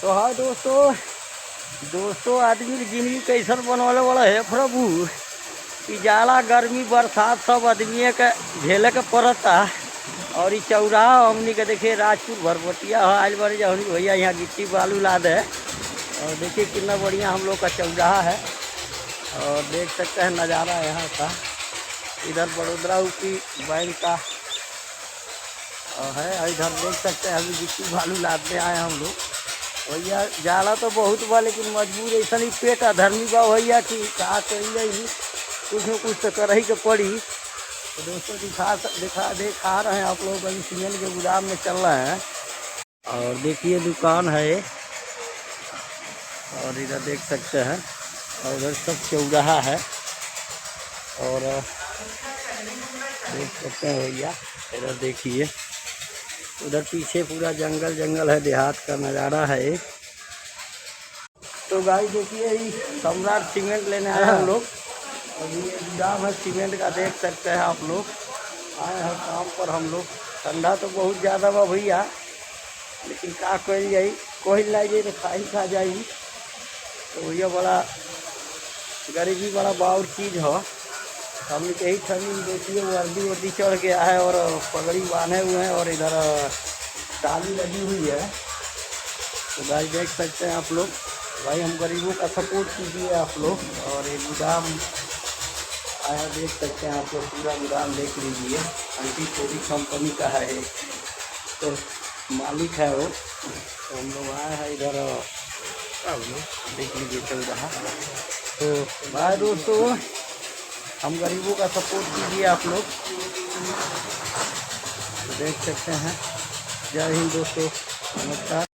तो हाँ दोस्तों, आदमी की जिंदगी कैसन बनवाने वाला है प्रभु कि जाड़ा गर्मी बरसात सब आदमी के झेले के पड़ता। और ये चौराहा हमनी के देखिए राजपुर भरभटिया आज बड़े जौनी भैया यहाँ गिट्टी बालू लाद है। और देखिए कितना बढ़िया हम लोग का चौराहा है और देख सकते हैं नज़ारा यहाँ का। इधर बड़ोदरा यूपी बैंक का है और इधर देख सकते हैं अभी गिट्टी बालू लादने आए हम लोग। भैया जाड़ा तो बहुत बा लेकिन मजबूर ऐसा ही पेट अधर्मी बा भैया कि का करिए, कुछ न कुछ तो कर ही के पड़ी। तो दोस्तों दिखा रहे हैं आप लोग अभी सीमेंट के गोदाम में चल रहे हैं। और देखिए दुकान है और इधर देख सकते हैं और उधर सब चौराहा है और देख सकते हैं भैया इधर देखिए उधर पीछे पूरा जंगल है, देहात का नज़ारा है। तो गाइस देखिए ये सम्राट सीमेंट लेने आए हम लोग और ये गोदाम है सीमेंट का, देख सकते हैं आप लोग। आए हैं काम पर हम लोग। ठंडा तो बहुत ज़्यादा बा भैया लेकिन का कल जाई, कोई ला जाए तो खा जाई। तो भैया बड़ा गरीबी बड़ा बाउर चीज़ हो। हम यही ठंडी देखिए वर्दी चढ़ के आए और पगड़ी बांधे हुए हैं और इधर टाली लगी हुई है। तो भाई देख सकते हैं आप लोग, भाई हम गरीबों का सपोर्ट कीजिए आप लोग। और ये गोदाम आया देख सकते हैं आप लोग, पूरा गोदाम देख लीजिए। अंटी चोरी कंपनी का है तो मालिक है वो। तो हम लोग आए हैं इधर देख लीजिए चल रहा। तो भाई दोस्तों हम गरीबों का सपोर्ट कीजिए आप लोग। तो देख सकते हैं। जय हिंद दोस्तों, नमस्कार।